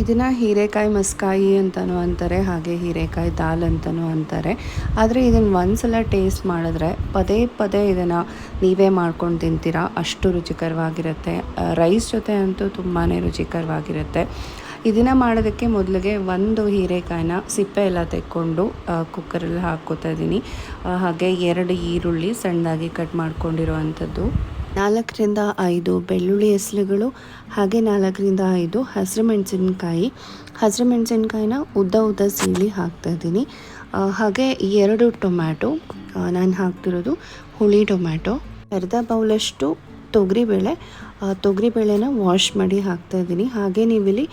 ಇದನ್ನು ಹೀರೆಕಾಯಿ ಮಸ್ಕಾಯಿ ಅಂತಲೂ ಅಂತಾರೆ, ಹಾಗೆ ಹೀರೆಕಾಯಿ ದಾಲ್ ಅಂತಲೂ ಅಂತಾರೆ. ಆದರೆ ಇದನ್ನು ಒಂದ್ಸಲ ಟೇಸ್ಟ್ ಮಾಡಿದ್ರೆ ಪದೇ ಪದೇ ಇದನ್ನು ನೀವೇ ಮಾಡ್ಕೊಂಡು ತಿಂತೀರಾ, ಅಷ್ಟು ರುಚಿಕರವಾಗಿರುತ್ತೆ. ರೈಸ್ ಜೊತೆ ಅಂತೂ ತುಂಬಾ ರುಚಿಕರವಾಗಿರುತ್ತೆ. ಇದನ್ನು ಮಾಡೋದಕ್ಕೆ ಮೊದಲಿಗೆ ಒಂದು ಹೀರೆಕಾಯಿನ ಸಿಪ್ಪೆ ಎಲ್ಲ ತೆಕ್ಕೊಂಡು ಕುಕ್ಕರಲ್ಲಿ ಹಾಕ್ಕೋತಾ ಇದ್ದೀನಿ. ಹಾಗೆ 2 ಈರುಳ್ಳಿ ಸಣ್ಣದಾಗಿ ಕಟ್ ಮಾಡ್ಕೊಂಡಿರುವಂಥದ್ದು, 4ರಿಂದ 5 ಬೆಳ್ಳುಳ್ಳಿ ಹೆಸರುಗಳು, ಹಾಗೆ 4ರಿಂದ 5 ಹಸಿರು ಮೆಣಸಿನ್ಕಾಯಿನ ಉದ್ದ ಸೀಳಿ ಹಾಕ್ತಾಯಿದ್ದೀನಿ. ಹಾಗೆ 2 ಟೊಮ್ಯಾಟೊ, ನಾನು ಹಾಕ್ತಿರೋದು ಹುಳಿ ಟೊಮ್ಯಾಟೊ, ಅರ್ಧ ಬೌಲಷ್ಟು ತೊಗರಿಬೇಳೆನ ವಾಶ್ ಮಾಡಿ ಹಾಕ್ತಾಯಿದ್ದೀನಿ. ಹಾಗೆ ನೀವಿಲ್ಲಿ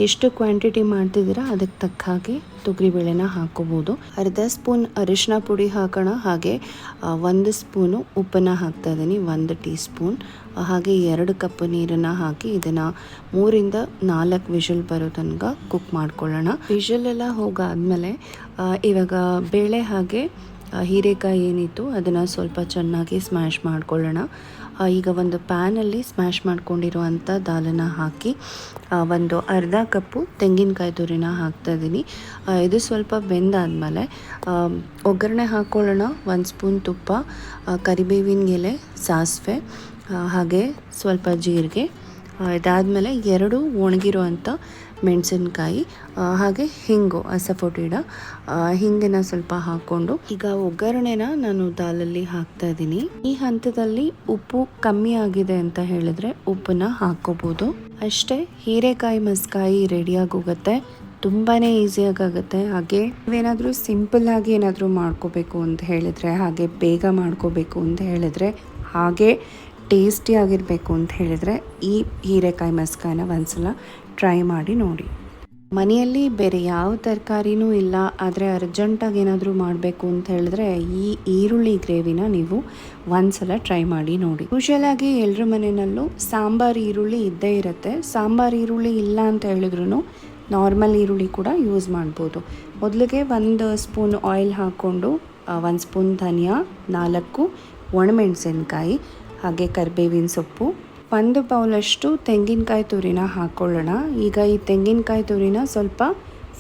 ಎಷ್ಟು ಕ್ವಾಂಟಿಟಿ ಮಾಡ್ತಿದ್ದೀರಾ ಅದಕ್ಕೆ ತಕ್ಕ ಹಾಗೆ ತೊಗರಿಬೇಳೆನ ಹಾಕ್ಕೋಬೋದು. ಅರ್ಧ ಸ್ಪೂನ್ ಅರಿಶಿನ ಪುಡಿ ಹಾಕೋಣ, ಹಾಗೆ 1 ಸ್ಪೂನು ಉಪ್ಪನ್ನು ಹಾಕ್ತಾಯಿದ್ದೀನಿ, 1 ಟೀ ಸ್ಪೂನ್. ಹಾಗೆ 2 ಕಪ್ ನೀರನ್ನು ಹಾಕಿ ಇದನ್ನು 3ರಿಂದ 4 ವಿಷಲ್ ಬರೋ ತನಕ ಕುಕ್ ಮಾಡ್ಕೊಳ್ಳೋಣ. ವಿಷಲೆಲ್ಲ ಹೋಗಾದ್ಮೇಲೆ ಇವಾಗ ಬೇಳೆ ಹಾಗೆ ಹೀರೆಕಾಯಿ ಏನಿತ್ತು ಅದನ್ನು ಸ್ವಲ್ಪ ಚೆನ್ನಾಗಿ ಸ್ಮ್ಯಾಶ್ ಮಾಡ್ಕೊಳ್ಳೋಣ. ಈಗ ಒಂದು ಪ್ಯಾನಲ್ಲಿ ಸ್ಮ್ಯಾಶ್ ಮಾಡ್ಕೊಂಡಿರುವಂಥ ದಾಲನ್ನು ಹಾಕಿ ಒಂದು ಅರ್ಧ ಕಪ್ಪು ತೆಂಗಿನಕಾಯಿ ತುರಿನ ಹಾಕ್ತಾಯಿದ್ದೀನಿ. ಇದು ಸ್ವಲ್ಪ ಬೆಂದಾದಮೇಲೆ ಒಗ್ಗರಣೆ ಹಾಕ್ಕೊಳ್ಳೋಣ. 1 ಸ್ಪೂನ್ ತುಪ್ಪ, ಕರಿಬೇವಿನ ಎಲೆ, ಸಾಸಿವೆ, ಹಾಗೆ ಸ್ವಲ್ಪ ಜೀರಿಗೆ. ಇದಾದಮೇಲೆ 2 ಒಣಗಿರುವಂಥ ಮೆಣಸಿನ್ಕಾಯಿ, ಹಾಗೆ ಹಿಂಗು, ಅಸಫೋಟಿಡ ಹಿಂಗನ್ನ ಸ್ವಲ್ಪ ಹಾಕ್ಕೊಂಡು ಈಗ ಒಗ್ಗರಣೆನ ನಾನು ದಾಲಲ್ಲಿ ಹಾಕ್ತಾಯಿದ್ದೀನಿ. ಈ ಹಂತದಲ್ಲಿ ಉಪ್ಪು ಕಮ್ಮಿ ಆಗಿದೆ ಅಂತ ಹೇಳಿದ್ರೆ ಉಪ್ಪನ್ನ ಹಾಕ್ಕೋಬೋದು. ಅಷ್ಟೇ, ಹೀರೆಕಾಯಿ ಮಸ್ಕಾಯಿ ರೆಡಿಯಾಗಿ ಹೋಗುತ್ತೆ. ತುಂಬಾ ಈಸಿಯಾಗುತ್ತೆ. ಹಾಗೆ ನೀವೇನಾದರೂ ಸಿಂಪಲ್ಲಾಗಿ ಏನಾದರೂ ಮಾಡ್ಕೋಬೇಕು ಅಂತ ಹೇಳಿದರೆ, ಹಾಗೆ ಬೇಗ ಮಾಡ್ಕೋಬೇಕು ಅಂತ ಹೇಳಿದರೆ, ಹಾಗೆ ಟೇಸ್ಟಿಯಾಗಿರಬೇಕು ಅಂತ ಹೇಳಿದರೆ ಈ ಹೀರೆಕಾಯಿ ಮಸ್ಕಾಯಿನ ಒಂದ್ಸಲ ಟ್ರೈ ಮಾಡಿ ನೋಡಿ. ಮನೆಯಲ್ಲಿ ಬೇರೆ ಯಾವ ತರಕಾರಿನೂ ಇಲ್ಲ, ಆದರೆ ಅರ್ಜೆಂಟಾಗಿ ಏನಾದರೂ ಮಾಡಬೇಕು ಅಂತ ಹೇಳಿದ್ರೆ ಈ ಈರುಳ್ಳಿ ಗ್ರೇವಿನ ನೀವು ಒಂದ್ಸಲ ಟ್ರೈ ಮಾಡಿ ನೋಡಿ. ಯೂಶಲಾಗಿ ಎಲ್ಲರ ಮನೆಯಲ್ಲೂ ಸಾಂಬಾರು ಈರುಳ್ಳಿ ಇದ್ದೇ ಇರುತ್ತೆ. ಸಾಂಬಾರು ಈರುಳ್ಳಿ ಇಲ್ಲ ಅಂತ ಹೇಳಿದ್ರು ನಾರ್ಮಲ್ ಈರುಳ್ಳಿ ಕೂಡ ಯೂಸ್ ಮಾಡ್ಬೋದು. ಮೊದಲಿಗೆ 1 ಸ್ಪೂನ್ ಆಯಿಲ್ ಹಾಕ್ಕೊಂಡು 1 ಸ್ಪೂನ್ ಧನಿಯಾ, 4 ಒಣಮೆಣಸಿನ್ಕಾಯಿ, ಹಾಗೆ ಕರಿಬೇವಿನ ಸೊಪ್ಪು, 1 ಬೌಲಷ್ಟು ತೆಂಗಿನಕಾಯಿ ತುರಿನ ಹಾಕ್ಕೊಳ್ಳೋಣ. ಈಗ ಈ ತೆಂಗಿನಕಾಯಿ ತುರಿನ ಸ್ವಲ್ಪ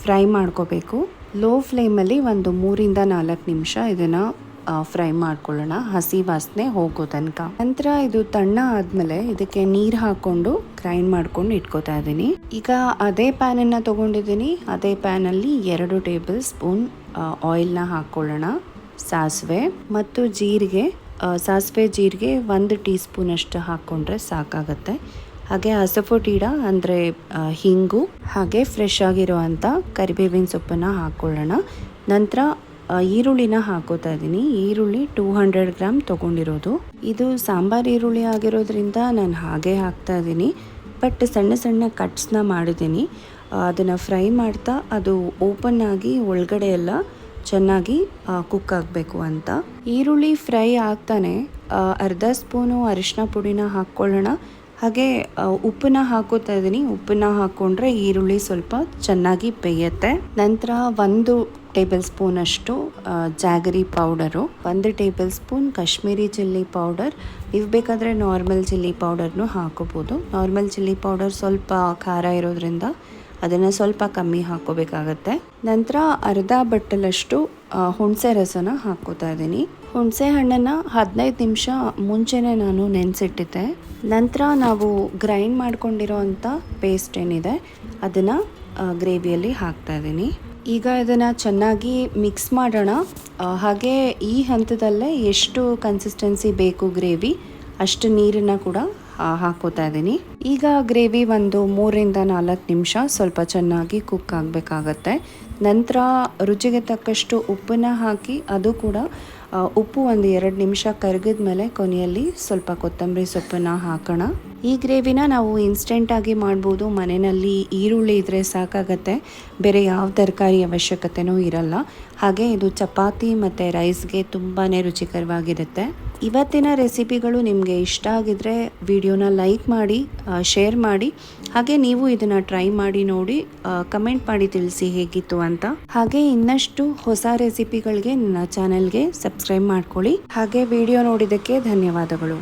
ಫ್ರೈ ಮಾಡ್ಕೋಬೇಕು. ಲೋ ಫ್ಲೇಮಲ್ಲಿ ಒಂದು 3ರಿಂದ 4 ನಿಮಿಷ ಇದನ್ನು ಫ್ರೈ ಮಾಡ್ಕೊಳ್ಳೋಣ, ಹಸಿ ವಾಸನೆ ಹೋಗೋ ತನಕ. ನಂತರ ಇದು ತಣ್ಣ ಆದಮೇಲೆ ಇದಕ್ಕೆ ನೀರು ಹಾಕ್ಕೊಂಡು ಗ್ರೈಂಡ್ ಮಾಡ್ಕೊಂಡು ಇಟ್ಕೋತಾ ಇದ್ದೀನಿ. ಈಗ ಅದೇ ಪ್ಯಾನನ್ನು ತೊಗೊಂಡಿದ್ದೀನಿ. ಅದೇ ಪ್ಯಾನಲ್ಲಿ 2 ಟೇಬಲ್ ಸ್ಪೂನ್ ಆಯಿಲ್ನ ಹಾಕ್ಕೊಳ್ಳೋಣ. ಸಾಸಿವೆ ಮತ್ತು ಜೀರಿಗೆ, ಸಾಸಿವೆ ಜೀರಿಗೆ 1 ಟೀ ಸ್ಪೂನ್ ಅಷ್ಟು ಹಾಕ್ಕೊಂಡ್ರೆ ಸಾಕಾಗುತ್ತೆ. ಹಾಗೆ ಅಸಫೋಟಿಡ ಅಂದರೆ ಹಿಂಗು, ಹಾಗೆ ಫ್ರೆಶ್ ಆಗಿರುವಂಥ ಕರಿಬೇವಿನ ಸೊಪ್ಪನ್ನು ಹಾಕ್ಕೊಳ್ಳೋಣ. ನಂತರ ಈರುಳ್ಳಿನ ಹಾಕೋತಾ ಇದ್ದೀನಿ. ಈರುಳ್ಳಿ 200 ಗ್ರಾಮ್ ತೊಗೊಂಡಿರೋದು. ಇದು ಸಾಂಬಾರು ಈರುಳ್ಳಿ ಆಗಿರೋದ್ರಿಂದ ನಾನು ಹಾಗೆ ಹಾಕ್ತಾ ಇದ್ದೀನಿ. ಬಟ್ ಸಣ್ಣ ಕಟ್ಸ್ನ ಮಾಡಿದ್ದೀನಿ. ಅದನ್ನು ಫ್ರೈ ಮಾಡ್ತಾ ಅದು ಓಪನ್ ಆಗಿ ಒಳಗಡೆ ಎಲ್ಲ ಚೆನ್ನಾಗಿ ಕುಕ್ ಆಗಬೇಕು ಅಂತ. ಈರುಳ್ಳಿ ಫ್ರೈ ಆಗ್ತಾನೆ ಅರ್ಧ ಸ್ಪೂನು ಅರಿಶಿನ ಪುಡಿನ ಹಾಕ್ಕೊಳ್ಳೋಣ. ಹಾಗೆ ಉಪ್ಪನ್ನ ಹಾಕೋತಾ ಇದ್ದೀನಿ. ಉಪ್ಪನ್ನ ಹಾಕ್ಕೊಂಡ್ರೆ ಈರುಳ್ಳಿ ಸ್ವಲ್ಪ ಚೆನ್ನಾಗಿ ಬೇಯುತ್ತೆ. ನಂತರ 1 ಟೇಬಲ್ ಸ್ಪೂನ್ ಅಷ್ಟು jaggery powder, 1 tablespoon Kashmiri chilli powder. ನೀವು ಬೇಕಾದರೆ ನಾರ್ಮಲ್ ಚಿಲ್ಲಿ ಪೌಡರ್ನು ಹಾಕೋಬೋದು. ನಾರ್ಮಲ್ ಚಿಲ್ಲಿ ಪೌಡರ್ ಸ್ವಲ್ಪ ಖಾರ ಇರೋದ್ರಿಂದ ಅದನ್ನು ಸ್ವಲ್ಪ ಕಮ್ಮಿ ಹಾಕ್ಕೋಬೇಕಾಗತ್ತೆ. ನಂತರ ಅರ್ಧ ಬಟ್ಟಲಷ್ಟು ಹುಣಸೆ ರಸನ ಹಾಕ್ಕೋತಾ ಇದ್ದೀನಿ. ಹುಣಸೆ ಹಣ್ಣನ್ನು 15 ನಿಮಿಷ ಮುಂಚೆನೇ ನಾನು ನೆನೆಸಿಟ್ಟಿದ್ದೆ. ನಂತರ ನಾವು ಗ್ರೈಂಡ್ ಮಾಡ್ಕೊಂಡಿರೋ ಅಂಥ ಪೇಸ್ಟ್ ಏನಿದೆ ಅದನ್ನು ಗ್ರೇವಿಯಲ್ಲಿ ಹಾಕ್ತಾ ಇದ್ದೀನಿ. ಈಗ ಇದನ್ನು ಚೆನ್ನಾಗಿ ಮಿಕ್ಸ್ ಮಾಡೋಣ. ಹಾಗೆ ಈ ಹಂತದಲ್ಲೇ ಎಷ್ಟು ಕನ್ಸಿಸ್ಟೆನ್ಸಿ ಬೇಕು ಗ್ರೇವಿ ಅಷ್ಟು ನೀರನ್ನು ಕೂಡ ಹಾಕೋತಾ ಇದ್ದೀನಿ. ಈಗ ಗ್ರೇವಿ ಒಂದು 3ರಿಂದ 4 ನಿಮಿಷ ಸ್ವಲ್ಪ ಚೆನ್ನಾಗಿ ಕುಕ್ ಆಗಬೇಕಾಗತ್ತೆ. ನಂತರ ರುಚಿಗೆ ತಕ್ಕಷ್ಟು ಉಪ್ಪನ್ನ ಹಾಕಿ ಅದು ಕೂಡ ಉಪ್ಪು ಒಂದು 2 ನಿಮಿಷ ಕರಗಿದ ಮೇಲೆ ಕೊನೆಯಲ್ಲಿ ಸ್ವಲ್ಪ ಕೊತ್ತಂಬರಿ ಸೊಪ್ಪನ್ನು ಹಾಕೋಣ. ಈ ಗ್ರೇವಿನ ನಾವು ಇನ್ಸ್ಟೆಂಟಾಗಿ ಮಾಡ್ಬೋದು. ಮನೆಯಲ್ಲಿ ಈರುಳ್ಳಿ ಇದ್ದರೆ ಸಾಕಾಗತ್ತೆ, ಬೇರೆ ಯಾವ ತರಕಾರಿ ಅವಶ್ಯಕತೆನೂ ಇರಲ್ಲ. ಹಾಗೆ ಇದು ಚಪಾತಿ ಮತ್ತು ರೈಸ್ಗೆ ತುಂಬಾ ರುಚಿಕರವಾಗಿರುತ್ತೆ. ಇವತ್ತಿನ ರೆಸಿಪಿಗಳು ನಿಮಗೆ ಇಷ್ಟ ಆಗಿದ್ರೆ ವಿಡಿಯೋನ ಲೈಕ್ ಮಾಡಿ, ಶೇರ್ ಮಾಡಿ, ಹಾಗೆ ನೀವು ಇದನ್ನು ಟ್ರೈ ಮಾಡಿ ನೋಡಿ, ಕಮೆಂಟ್ ಮಾಡಿ ತಿಳಿಸಿ ಹೇಗಿತ್ತು ಅಂತ. ಹಾಗೆ ಇನ್ನಷ್ಟು ಹೊಸ ರೆಸಿಪಿಗಳಿಗೆ ನನ್ನ ಚಾನೆಲ್ಗೆ ಸಬ್ಸ್ಕ್ರೈಬ್ ಮಾಡ್ಕೊಳ್ಳಿ. ಹಾಗೆ ವಿಡಿಯೋ ನೋಡಿದ್ದಕ್ಕೆ ಧನ್ಯವಾದಗಳು.